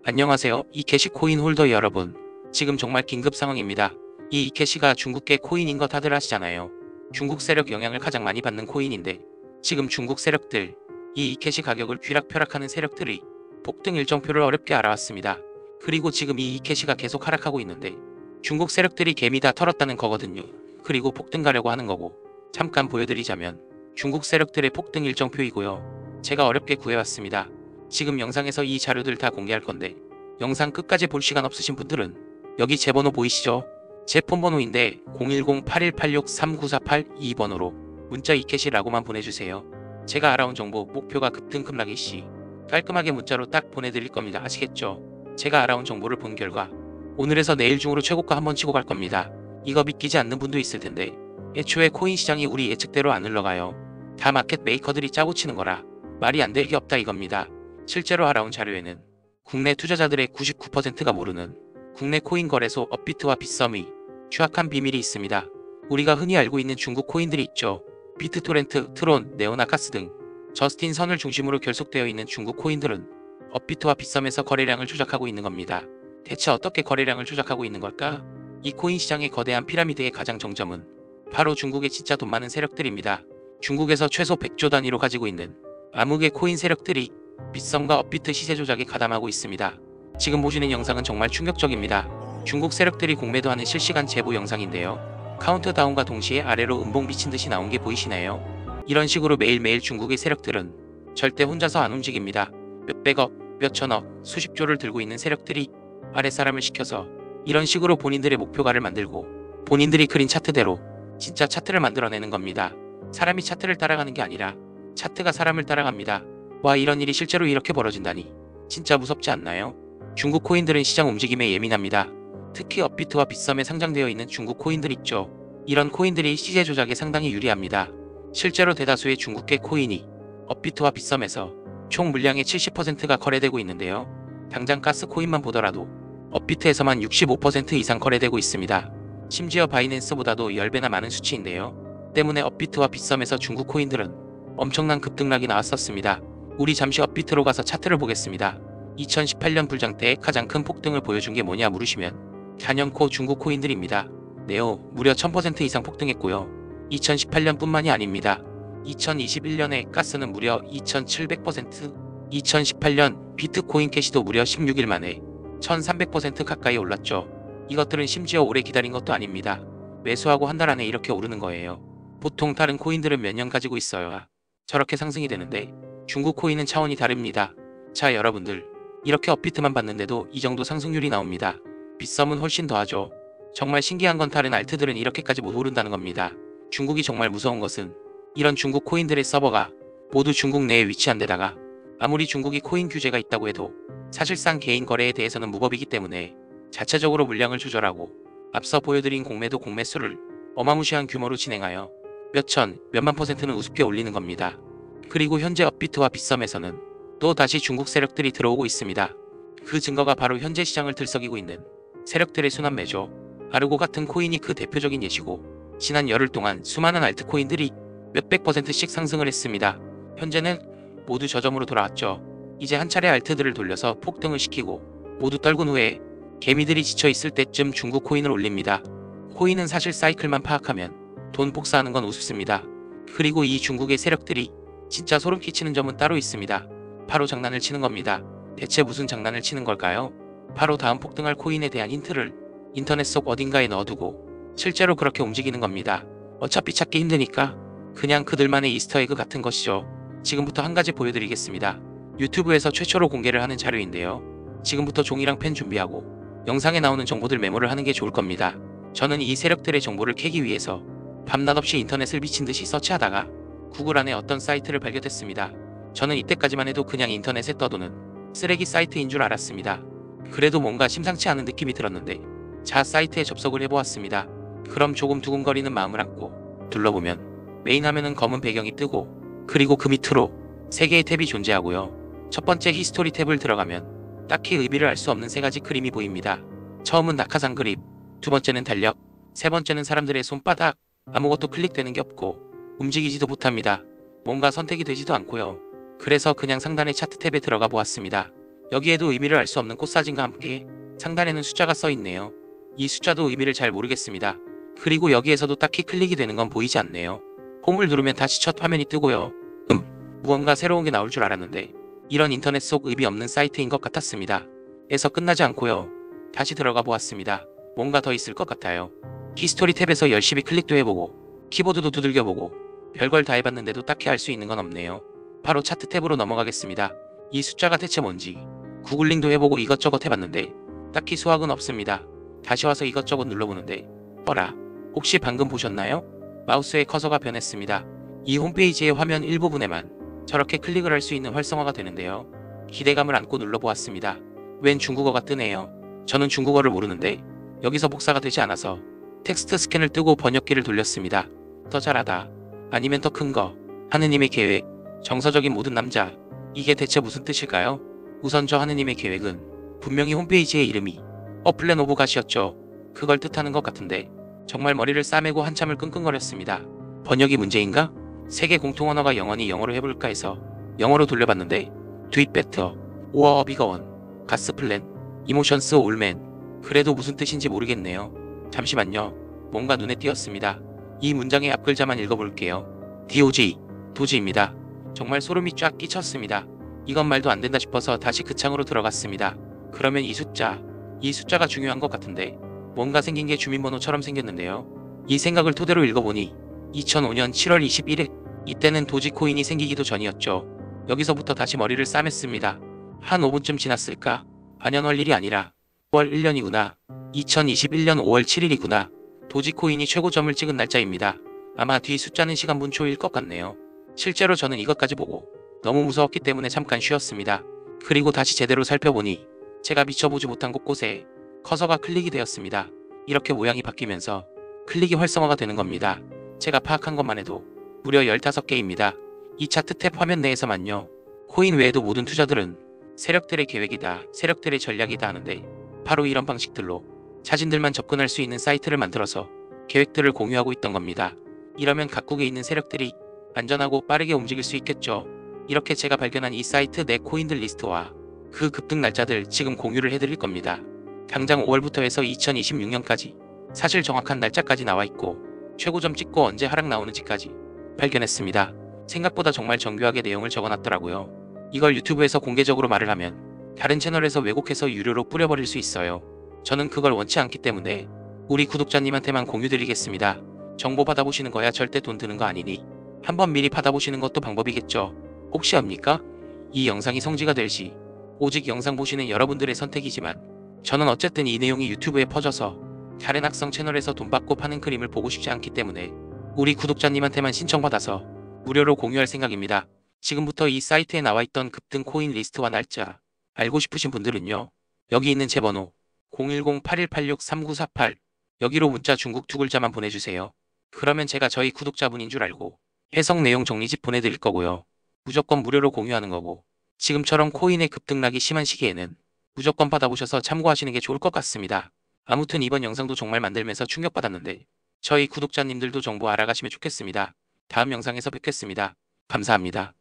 안녕하세요. 이캐시 코인 홀더 여러분. 지금 정말 긴급 상황입니다. 이 이캐시가 중국계 코인인 거 다들 아시잖아요. 중국 세력 영향을 가장 많이 받는 코인인데 지금 중국 세력들, 이 이캐시 가격을 쥐락펴락하는 세력들이 폭등 일정표를 어렵게 알아왔습니다. 그리고 지금 이 이캐시가 계속 하락하고 있는데 중국 세력들이 개미 다 털었다는 거거든요. 그리고 폭등 가려고 하는 거고, 잠깐 보여드리자면 중국 세력들의 폭등 일정표이고요. 제가 어렵게 구해왔습니다. 지금 영상에서 이 자료들 다 공개할 건데 영상 끝까지 볼 시간 없으신 분들은 여기 제 번호 보이시죠? 제 폰번호인데 010-8186-3948 이 번호로 문자 이캐시라고만 보내주세요. 제가 알아온 정보, 목표가 급등 급락일 시 깔끔하게 문자로 딱 보내드릴 겁니다. 아시겠죠? 제가 알아온 정보를 본 결과 오늘에서 내일 중으로 최고가 한번 치고 갈 겁니다. 이거 믿기지 않는 분도 있을 텐데 애초에 코인 시장이 우리 예측대로 안 흘러가요. 다 마켓 메이커들이 짜고 치는 거라 말이 안 될 게 없다 이겁니다. 실제로 알아온 자료에는 국내 투자자들의 99%가 모르는 국내 코인 거래소 업비트와 빗썸의 추악한 비밀이 있습니다. 우리가 흔히 알고 있는 중국 코인들이 있죠. 비트토렌트, 트론, 네오나카스 등 저스틴 선을 중심으로 결속되어 있는 중국 코인들은 업비트와 빗썸에서 거래량을 조작하고 있는 겁니다. 대체 어떻게 거래량을 조작하고 있는 걸까? 이 코인 시장의 거대한 피라미드의 가장 정점은 바로 중국의 진짜 돈 많은 세력들입니다. 중국에서 최소 100조 단위로 가지고 있는 암흑의 코인 세력들이 빗썸과 업비트 시세 조작에 가담하고 있습니다. 지금 보시는 영상은 정말 충격적입니다. 중국 세력들이 공매도 하는 실시간 제보 영상인데요. 카운트다운과 동시에 아래로 음봉 비친 듯이 나온 게 보이시나요? 이런 식으로 매일매일 중국의 세력들은 절대 혼자서 안 움직입니다. 몇백억, 몇천억, 수십조를 들고 있는 세력들이 아랫사람을 시켜서 이런 식으로 본인들의 목표가를 만들고 본인들이 그린 차트대로 진짜 차트를 만들어내는 겁니다. 사람이 차트를 따라가는 게 아니라 차트가 사람을 따라갑니다. 와, 이런 일이 실제로 이렇게 벌어진다니 진짜 무섭지 않나요? 중국 코인들은 시장 움직임에 예민합니다. 특히 업비트와 빗썸에 상장되어 있는 중국 코인들 있죠. 이런 코인들이 시세 조작에 상당히 유리합니다. 실제로 대다수의 중국계 코인이 업비트와 빗썸에서 총 물량의 70%가 거래되고 있는데요. 당장 가스 코인만 보더라도 업비트에서만 65% 이상 거래되고 있습니다. 심지어 바이낸스보다도 10배나 많은 수치인데요. 때문에 업비트와 빗썸에서 중국 코인들은 엄청난 급등락이 나왔었습니다. 우리 잠시 업비트로 가서 차트를 보겠습니다. 2018년 불장 때 가장 큰 폭등을 보여준 게 뭐냐 물으시면 단연코 중국 코인들입니다. 네오 무려 1000% 이상 폭등했고요. 2018년 뿐만이 아닙니다. 2021년에 가스는 무려 2700%, 2018년 비트코인 캐시도 무려 16일 만에 1300% 가까이 올랐죠. 이것들은 심지어 오래 기다린 것도 아닙니다. 매수하고 한 달 안에 이렇게 오르는 거예요. 보통 다른 코인들은 몇 년 가지고 있어야 저렇게 상승이 되는데 중국 코인은 차원이 다릅니다. 자, 여러분들, 이렇게 업비트만 봤는데도 이 정도 상승률이 나옵니다. 빗썸은 훨씬 더하죠. 정말 신기한 건 다른 알트들은 이렇게까지 못 오른다는 겁니다. 중국이 정말 무서운 것은 이런 중국 코인들의 서버가 모두 중국 내에 위치한 데다가 아무리 중국이 코인 규제가 있다고 해도 사실상 개인 거래에 대해서는 무법이기 때문에 자체적으로 물량을 조절하고 앞서 보여드린 공매도 공매수를 어마무시한 규모로 진행하여 몇천, 몇만 %는 우습게 올리는 겁니다. 그리고 현재 업비트와 빗썸에서는 또 다시 중국 세력들이 들어오고 있습니다. 그 증거가 바로 현재 시장을 들썩이고 있는 세력들의 순환매죠. 아르고 같은 코인이 그 대표적인 예시고, 지난 열흘 동안 수많은 알트코인들이 몇백 %씩 상승을 했습니다. 현재는 모두 저점으로 돌아왔죠. 이제 한 차례 알트들을 돌려서 폭등을 시키고 모두 떨군 후에 개미들이 지쳐있을 때쯤 중국 코인을 올립니다. 코인은 사실 사이클만 파악하면 돈 복사하는 건 우습습니다. 그리고 이 중국의 세력들이 진짜 소름 끼치는 점은 따로 있습니다. 바로 장난을 치는 겁니다. 대체 무슨 장난을 치는 걸까요? 바로 다음 폭등할 코인에 대한 힌트를 인터넷 속 어딘가에 넣어두고 실제로 그렇게 움직이는 겁니다. 어차피 찾기 힘드니까 그냥 그들만의 이스터에그 같은 것이죠. 지금부터 한 가지 보여드리겠습니다. 유튜브에서 최초로 공개를 하는 자료인데요. 지금부터 종이랑 펜 준비하고 영상에 나오는 정보들 메모를 하는 게 좋을 겁니다. 저는 이 세력들의 정보를 캐기 위해서 밤낮 없이 인터넷을 미친듯이 서치하다가 구글 안에 어떤 사이트를 발견했습니다. 저는 이때까지만 해도 그냥 인터넷에 떠도는 쓰레기 사이트인 줄 알았습니다. 그래도 뭔가 심상치 않은 느낌이 들었는데 자 사이트에 접속을 해보았습니다. 그럼 조금 두근거리는 마음을 안고 둘러보면 메인 화면은 검은 배경이 뜨고, 그리고 그 밑으로 3개의 탭이 존재하고요. 첫 번째 히스토리 탭을 들어가면 딱히 의미를 알 수 없는 3가지 그림이 보입니다. 처음은 낙하산 그립, 두 번째는 달력, 세 번째는 사람들의 손바닥. 아무것도 클릭되는 게 없고 움직이지도 못합니다. 뭔가 선택이 되지도 않고요. 그래서 그냥 상단의 차트 탭에 들어가 보았습니다. 여기에도 의미를 알 수 없는 꽃사진과 함께 상단에는 숫자가 써 있네요. 이 숫자도 의미를 잘 모르겠습니다. 그리고 여기에서도 딱히 클릭이 되는 건 보이지 않네요. 홈을 누르면 다시 첫 화면이 뜨고요. 무언가 새로운 게 나올 줄 알았는데 이런 인터넷 속 의미 없는 사이트인 것 같았습니다. 에서 끝나지 않고요. 다시 들어가 보았습니다. 뭔가 더 있을 것 같아요. 히스토리 탭에서 열심히 클릭도 해보고 키보드도 두들겨보고 별걸 다 해봤는데도 딱히 알 수 있는 건 없네요. 바로 차트 탭으로 넘어가겠습니다. 이 숫자가 대체 뭔지 구글링도 해보고 이것저것 해봤는데 딱히 수확은 없습니다. 다시 와서 이것저것 눌러보는데 어라, 혹시 방금 보셨나요? 마우스의 커서가 변했습니다. 이 홈페이지의 화면 일부분에만 저렇게 클릭을 할 수 있는 활성화가 되는데요. 기대감을 안고 눌러보았습니다. 웬 중국어가 뜨네요. 저는 중국어를 모르는데 여기서 복사가 되지 않아서 텍스트 스캔을 뜨고 번역기를 돌렸습니다. 더 잘하다. 아니면 더 큰 거. 하느님의 계획. 정서적인 모든 남자. 이게 대체 무슨 뜻일까요? 우선 저 하느님의 계획은 분명히 홈페이지의 이름이 플랜 오브 갓이었죠. 그걸 뜻하는 것 같은데 정말 머리를 싸매고 한참을 끙끙거렸습니다. 번역이 문제인가? 세계 공통 언어가 영어니 영어로 해볼까 해서 영어로 돌려봤는데 Do it better. 오어 비거원. 가스 플랜. 이모션스 올맨. 그래도 무슨 뜻인지 모르겠네요. 잠시만요. 뭔가 눈에 띄었습니다. 이 문장의 앞글자만 읽어볼게요. DOG. 도지입니다. 정말 소름이 쫙 끼쳤습니다. 이건 말도 안 된다 싶어서 다시 그 창으로 들어갔습니다. 그러면 이 숫자가 중요한 것 같은데 뭔가 생긴 게 주민번호처럼 생겼는데요. 이 생각을 토대로 읽어보니 2005년 7월 21일 이때는 도지코인이 생기기도 전이었죠. 여기서부터 다시 머리를 싸맸습니다. 한 5분쯤 지났을까? 반년월 일이 아니라 5월 1년이구나. 2021년 5월 7일이구나. 도지코인이 최고점을 찍은 날짜입니다. 아마 뒤 숫자는 시간분초일 것 같네요. 실제로 저는 이것까지 보고 너무 무서웠기 때문에 잠깐 쉬었습니다. 그리고 다시 제대로 살펴보니 제가 미쳐보지 못한 곳곳에 커서가 클릭이 되었습니다. 이렇게 모양이 바뀌면서 클릭이 활성화가 되는 겁니다. 제가 파악한 것만 해도 무려 15개입니다. 이 차트 탭 화면 내에서만요. 코인 외에도 모든 투자들은 세력들의 계획이다, 세력들의 전략이다 하는데 바로 이런 방식들로 자신들만 접근할 수 있는 사이트를 만들어서 계획들을 공유하고 있던 겁니다. 이러면 각국에 있는 세력들이 안전하고 빠르게 움직일 수 있겠죠. 이렇게 제가 발견한 이 사이트 내 코인들 리스트와 그 급등 날짜들 지금 공유를 해드릴 겁니다. 당장 5월부터 해서 2026년까지 사실 정확한 날짜까지 나와 있고 최고점 찍고 언제 하락 나오는지까지 발견했습니다. 생각보다 정말 정교하게 내용을 적어놨더라고요. 이걸 유튜브에서 공개적으로 말을 하면 다른 채널에서 왜곡해서 유료로 뿌려버릴 수 있어요. 저는 그걸 원치 않기 때문에 우리 구독자님한테만 공유드리겠습니다. 정보 받아보시는 거야 절대 돈 드는 거 아니니 한번 미리 받아보시는 것도 방법이겠죠. 혹시 압니까? 이 영상이 성지가 될 시 오직 영상 보시는 여러분들의 선택이지만 저는 어쨌든 이 내용이 유튜브에 퍼져서 다른 학생 채널에서 돈 받고 파는 그림을 보고 싶지 않기 때문에 우리 구독자님한테만 신청받아서 무료로 공유할 생각입니다. 지금부터 이 사이트에 나와있던 급등 코인 리스트와 날짜 알고 싶으신 분들은요. 여기 있는 제 번호 010-8186-3948 여기로 문자 중국 두 글자만 보내주세요. 그러면 제가 저희 구독자분인 줄 알고 해석 내용 정리집 보내드릴 거고요. 무조건 무료로 공유하는 거고 지금처럼 코인의 급등락이 심한 시기에는 무조건 받아보셔서 참고하시는 게 좋을 것 같습니다. 아무튼 이번 영상도 정말 만들면서 충격받았는데 저희 구독자님들도 정보 알아가시면 좋겠습니다. 다음 영상에서 뵙겠습니다. 감사합니다.